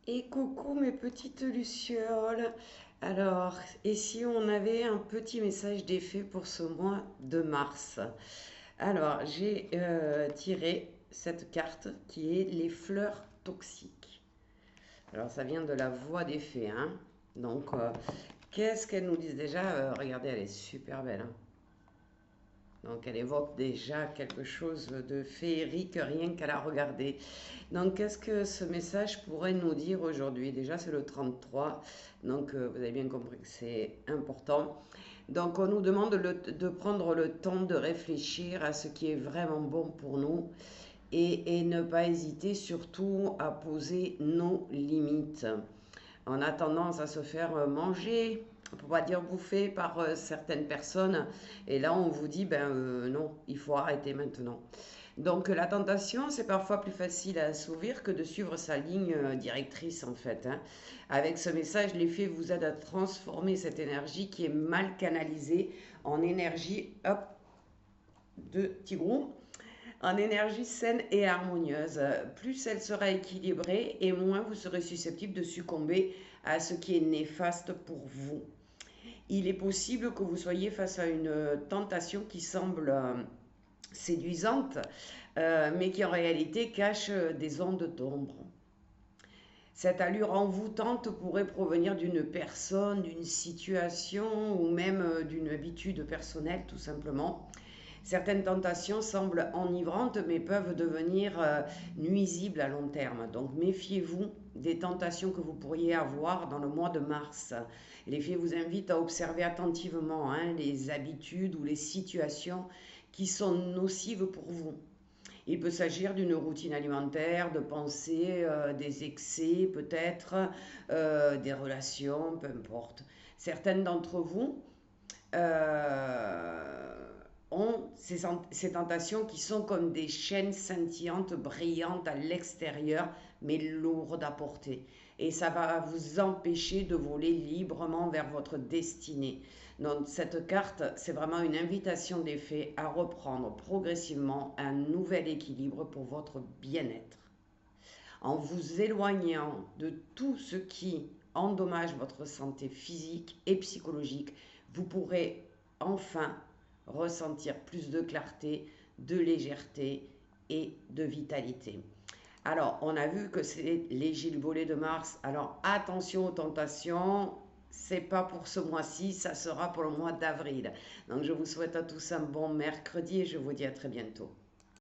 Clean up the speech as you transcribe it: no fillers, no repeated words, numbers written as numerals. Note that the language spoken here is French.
Et coucou mes petites lucioles. Alors, et si on avait un petit message d'effet pour ce mois de mars? Alors, j'ai tiré cette carte qui est les fleurs toxiques. Alors, ça vient de la voix des fées, hein. Donc, qu'est-ce qu'elles nous disent déjà? Regardez, elle est super belle, hein. Donc elle évoque déjà quelque chose de féerique rien qu'à la regarder. Donc qu'est-ce que ce message pourrait nous dire aujourd'hui? Déjà c'est le 33, donc vous avez bien compris que c'est important. Donc on nous demande de prendre le temps de réfléchir à ce qui est vraiment bon pour nous et ne pas hésiter surtout à poser nos limites. On a tendance à se faire manger, pour pas dire bouffer par certaines personnes. Et là, on vous dit, ben non, il faut arrêter maintenant. Donc la tentation, c'est parfois plus facile à assouvir que de suivre sa ligne directrice en fait, hein. Avec ce message, l'effet vous aide à transformer cette énergie qui est mal canalisée en énergie hop, de tigrou, en énergie saine et harmonieuse. Plus elle sera équilibrée et moins vous serez susceptible de succomber à ce qui est néfaste pour vous. Il est possible que vous soyez face à une tentation qui semble séduisante, mais qui en réalité cache des ondes d'ombre. Cette allure envoûtante pourrait provenir d'une personne, d'une situation ou même d'une habitude personnelle tout simplement. Certaines tentations semblent enivrantes mais peuvent devenir nuisibles à long terme. Donc méfiez-vous des tentations que vous pourriez avoir dans le mois de mars. Les fées vous invitent à observer attentivement les habitudes ou les situations qui sont nocives pour vous. Il peut s'agir d'une routine alimentaire, de pensée, des excès peut-être, des relations, peu importe. Certaines d'entre vous euh, ont ces tentations qui sont comme des chaînes scintillantes, brillantes à l'extérieur, mais lourdes à porter. Et ça va vous empêcher de voler librement vers votre destinée. Donc cette carte, c'est vraiment une invitation des fées à reprendre progressivement un nouvel équilibre pour votre bien-être. En vous éloignant de tout ce qui endommage votre santé physique et psychologique, vous pourrez enfin ressentir plus de clarté, de légèreté et de vitalité. Alors, on a vu que c'est les Gilles Bollet de Mars. Alors, attention aux tentations. C'est pas pour ce mois-ci, ça sera pour le mois d'avril. Donc, je vous souhaite à tous un bon mercredi et je vous dis à très bientôt.